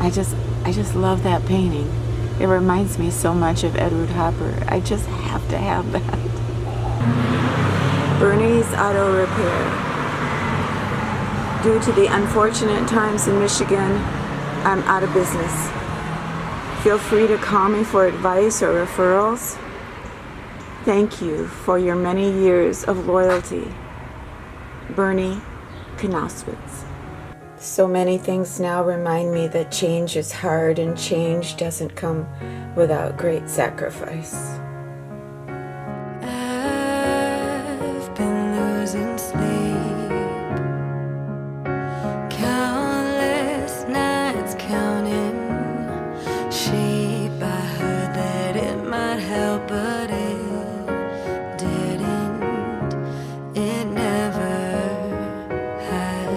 I just love that painting. It reminds me so much of Edward Hopper. I just have to have that. Bernie's Auto Repair. Due to the unfortunate times in Michigan, I'm out of business. Feel free to call me for advice or referrals. Thank you for your many years of loyalty. Bernie Knoswitz. So many things now remind me that change is hard and change doesn't come without great sacrifice. I've been losing sleep, countless nights counting sheep. I heard that it might help, but it didn't. It never has.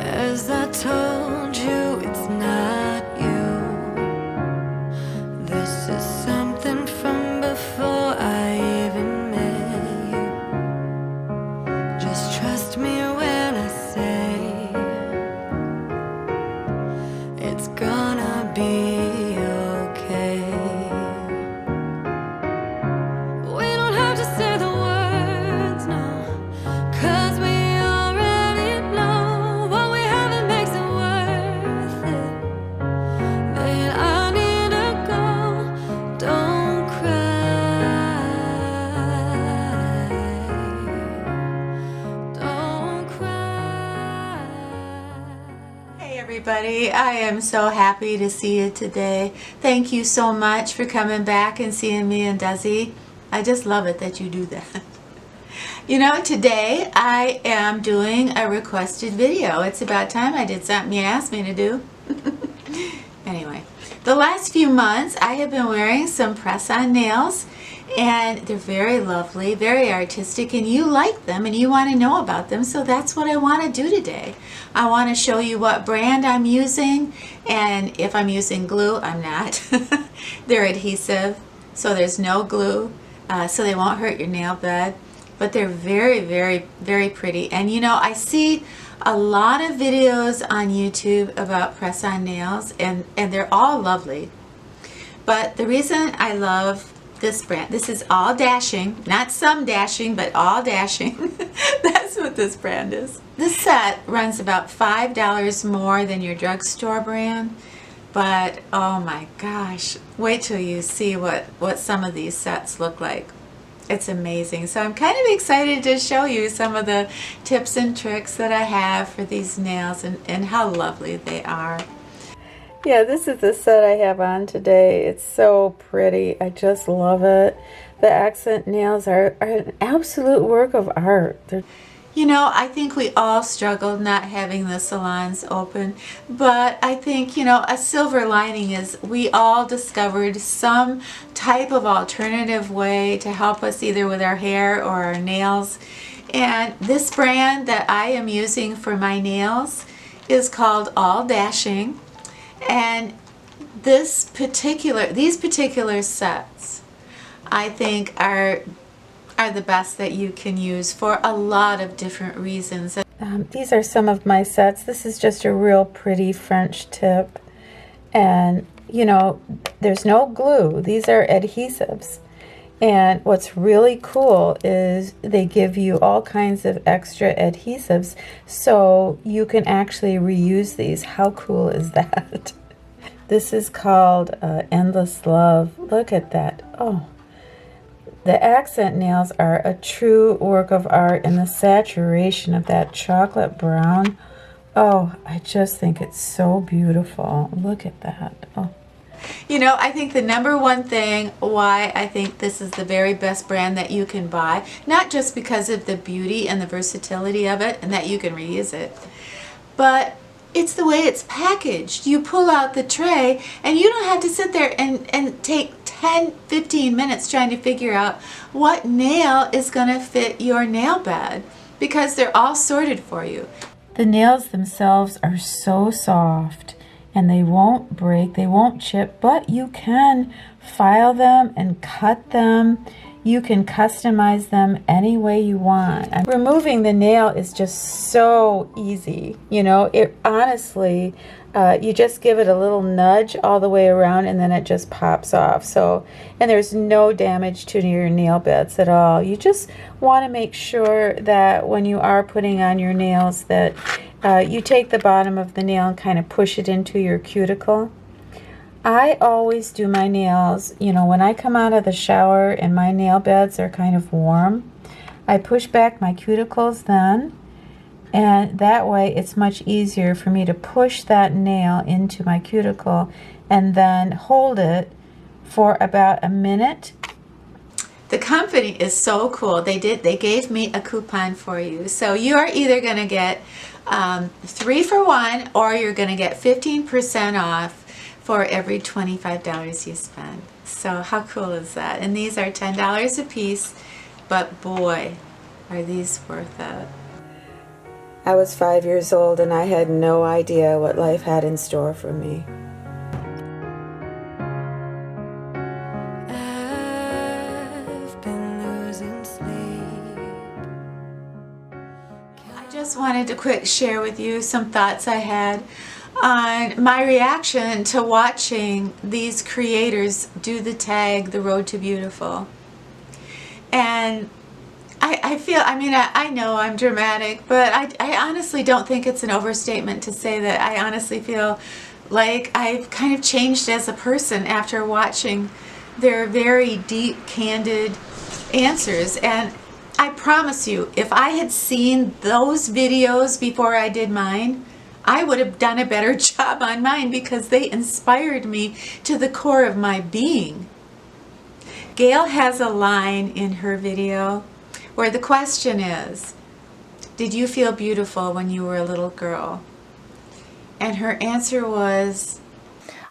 As I told you, it's not you. This is something from before I even met you. Just trust me when I say it's gonna be okay. We don't have to say the words now, 'cause we already know what we have, it makes it worth it. Then I need to go, don't cry, don't cry. Hey everybody, I am so happy to see you today. Thank you so much for coming back and seeing me and Desi. I just love it that you do that. You know, today I am doing a requested video. It's about time I did something you asked me to do. Anyway, the last few months I have been wearing some press-on nails, and they're very lovely, very artistic, and you like them and you want to know about them, so that's what I want to do today. I want to show you what brand I'm using, and if I'm using glue, I'm not. They're adhesive, so there's no glue, so they won't hurt your nail bed, but they're very, very, very pretty. And you know, I see a lot of videos on YouTube about press-on nails, and they're all lovely. But the reason I love this brand, this is All Dashing, not some dashing, but All Dashing. That's what this brand is. This set runs about $5 more than your drugstore brand, but oh my gosh, wait till you see what some of these sets look like. It's amazing. So I'm kind of excited to show you some of the tips and tricks that I have for these nails, and how lovely they are. Yeah, this is the set I have on today. It's so pretty. I just love it. The accent nails are an absolute work of art. You know, I think we all struggled not having the salons open, but I think, you know, a silver lining is we all discovered some type of alternative way to help us either with our hair or our nails. And this brand that I am using for my nails is called All Dashing. And these particular sets, I think, are the best that you can use for a lot of different reasons. These are some of my sets. This is just a real pretty French tip, and you know, there's no glue. These are adhesives, and what's really cool is they give you all kinds of extra adhesives, so you can actually reuse these. How cool is that? This is called Endless Love. Look at that. Oh, the accent nails are a true work of art, and the saturation of that chocolate brown. Oh, I just think it's so beautiful. Look at that. Oh. You know, I think the number one thing why I think this is the very best brand that you can buy, not just because of the beauty and the versatility of it and that you can reuse it, but it's the way it's packaged. You pull out the tray and you don't have to sit there and take 10-15 minutes trying to figure out what nail is going to fit your nail bed, because they're all sorted for you. The nails themselves are so soft and they won't break, they won't chip, but you can file them and cut them You can customize them any way you want. And removing the nail is just so easy. You know, it honestly, you just give it a little nudge all the way around and then it just pops off. So, and there's no damage to your nail beds at all. You just want to make sure that when you are putting on your nails that you take the bottom of the nail and kind of push it into your cuticle. I always do my nails, you know, when I come out of the shower and my nail beds are kind of warm, I push back my cuticles then, and that way it's much easier for me to push that nail into my cuticle and then hold it for about a minute. The company is so cool. They gave me a coupon for you. So you are either going to get 3 for 1 or you're going to get 15% off for every $25 you spend. So how cool is that? And these are $10 a piece, but boy, are these worth it. I was 5 years old and I had no idea what life had in store for me. I've been losing sleep. I just wanted to quick share with you some thoughts I had on my reaction to watching these creators do the tag, The Road to Beautiful. And I feel, I mean, I know I'm dramatic, but I honestly don't think it's an overstatement to say that I honestly feel like I've kind of changed as a person after watching their very deep, candid answers. And I promise you, if I had seen those videos before I did mine, I would have done a better job on mine because they inspired me to the core of my being. Gail has a line in her video where the question is, did you feel beautiful when you were a little girl? And her answer was,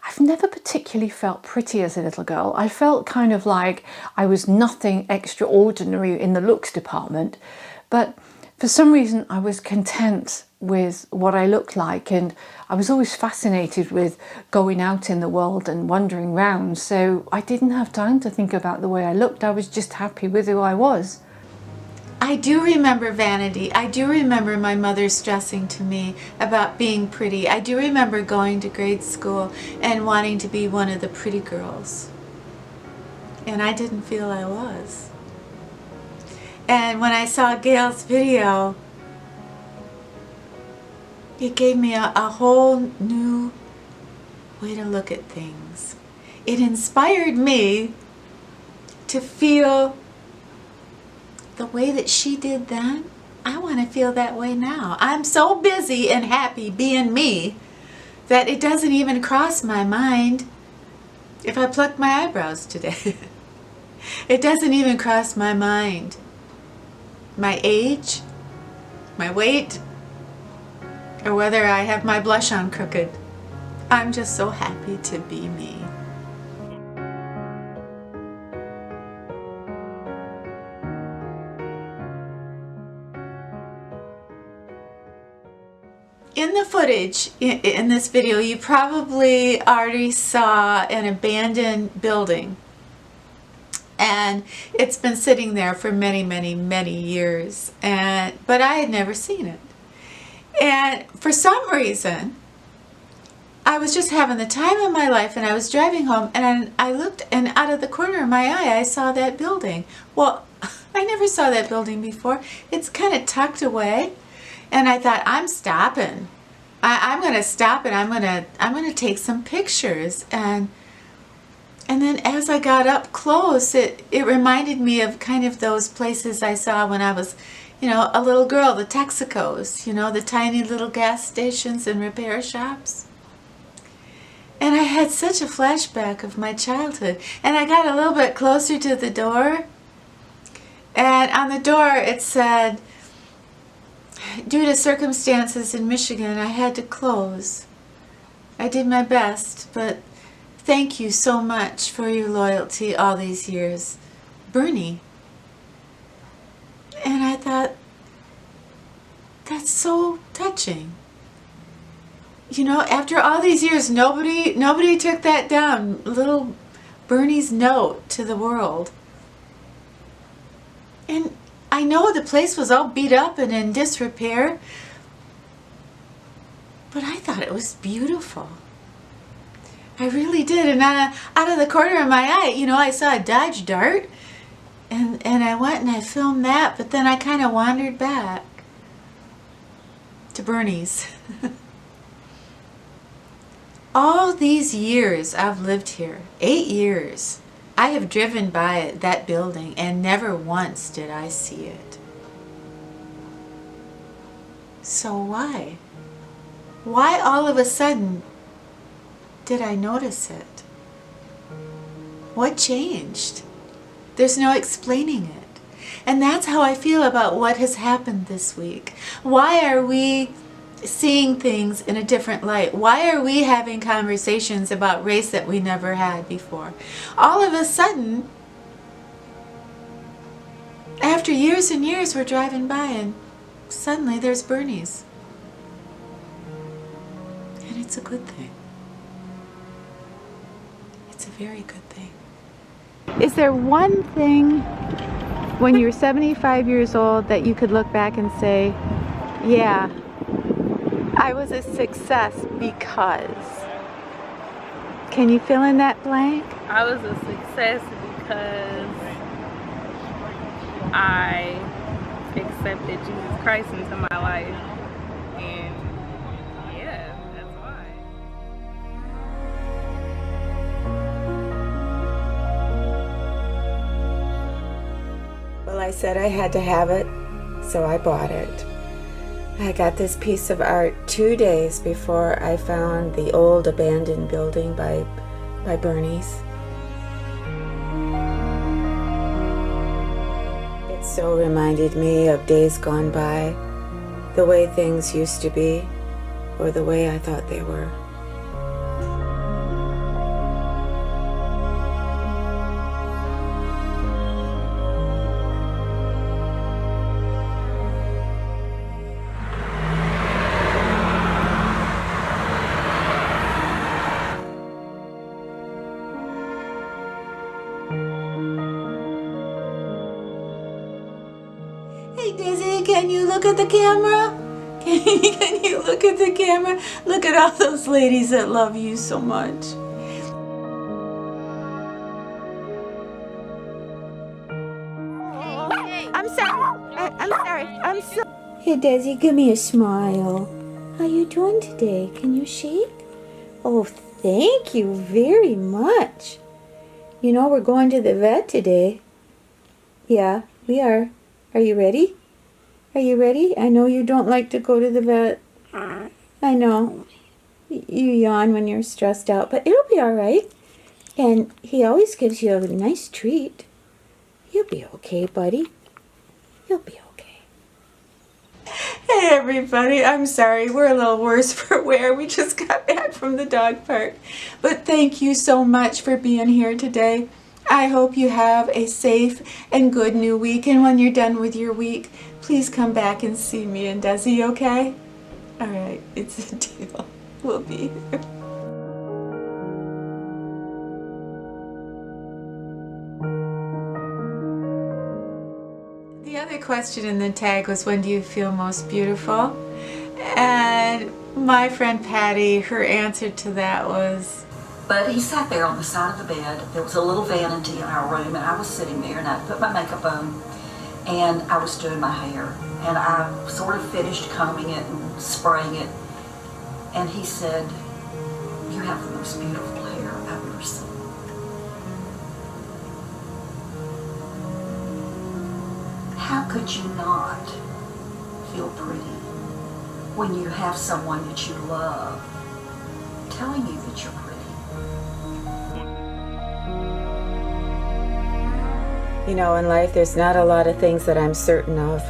I've never particularly felt pretty as a little girl. I felt kind of like I was nothing extraordinary in the looks department, but for some reason I was content with what I looked like, and I was always fascinated with going out in the world and wandering around, so I didn't have time to think about the way I looked. I was just happy with who I was. I do remember vanity. I do remember my mother stressing to me about being pretty. I do remember going to grade school and wanting to be one of the pretty girls. And I didn't feel I was. And when I saw Gail's video, it gave me a whole new way to look at things. It inspired me to feel the way that she did then. I want to feel that way now. I'm so busy and happy being me that it doesn't even cross my mind if I pluck my eyebrows today. It doesn't even cross my mind. My age, my weight, or whether I have my blush on crooked. I'm just so happy to be me. In the footage in this video, you probably already saw an abandoned building. And it's been sitting there for many, many, many years. But I had never seen it. And for some reason, I was just having the time of my life, and I was driving home, and I looked, and out of the corner of my eye, I saw that building. Well, I never saw that building before. It's kind of tucked away. And I thought, I'm stopping. I'm going to stop and I'm going to take some pictures. And then as I got up close, it reminded me of kind of those places I saw when I was, you know, a little girl, the Texacos, you know, the tiny little gas stations and repair shops. And I had such a flashback of my childhood. And I got a little bit closer to the door. And on the door it said, due to circumstances in Michigan, I had to close. I did my best, but thank you so much for your loyalty all these years. Bernie. And I thought, that's so touching. You know, after all these years, nobody took that down. Little Bernie's note to the world. And I know the place was all beat up and in disrepair, but I thought it was beautiful. I really did. And out of the corner of my eye, you know, I saw a Dodge Dart, and I went and I filmed that, but then I kind of wandered back to Bernie's. All these years I've lived here, 8 years, I have driven by that building and never once did I see it. So why? Why all of a sudden did I notice it? What changed? There's no explaining it. And that's how I feel about what has happened this week. Why are we seeing things in a different light? Why are we having conversations about race that we never had before? All of a sudden, after years and years, we're driving by and suddenly there's Bernie's. And it's a good thing. It's a very good thing. Is there one thing when you're 75 years old that you could look back and say, yeah, I was a success because? Can you fill in that blank? I was a success because I accepted Jesus Christ into my life. And yeah, that's why. Well, I said I had to have it, so I bought it. I got this piece of art 2 days before I found the old abandoned building by Bernie's. It so reminded me of days gone by, the way things used to be, or the way I thought they were. Hey Dizzy, can you look at the camera? Can you look at the camera? Look at all those ladies that love you so much. I'm sorry. I'm sorry. Hey Desi, give me a smile. How you doing today? Can you shake? Oh, thank you very much. You know, we're going to the vet today. Yeah, we are. Are you ready? Are you ready? I know you don't like to go to the vet. I know. You yawn when you're stressed out, but it'll be all right. And he always gives you a nice treat. You'll be okay, buddy. You'll be okay. Hey, everybody. I'm sorry. We're a little worse for wear. We just got back from the dog park. But thank you so much for being here today. I hope you have a safe and good new week. And when you're done with your week, please come back and see me and Desi, okay? All right. It's a deal. We'll be here. The other question in the tag was, when do you feel most beautiful? And my friend Patty, her answer to that was... But he sat there on the side of the bed. There was a little vanity in our room, and I was sitting there, and I put my makeup on, and I was doing my hair. And I sort of finished combing it and spraying it. And he said, "You have the most beautiful hair I've ever seen." How could you not feel pretty when you have someone that you love telling you that you're pretty? You know, in life there's not a lot of things that I'm certain of,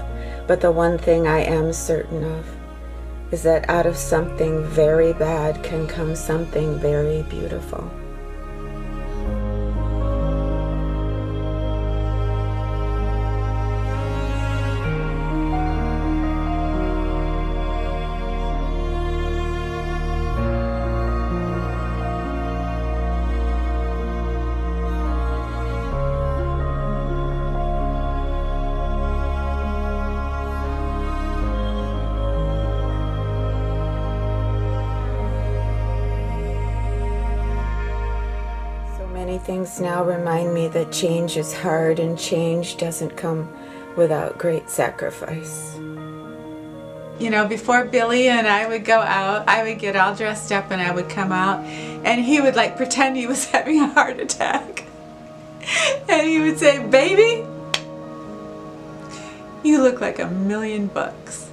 but the one thing I am certain of is that out of something very bad can come something very beautiful. things now remind me that change is hard and change doesn't come without great sacrifice. You know, before Billy and I would go out, I would get all dressed up and I would come out and he would like pretend he was having a heart attack. And he would say, "Baby, you look like $1,000,000 bucks."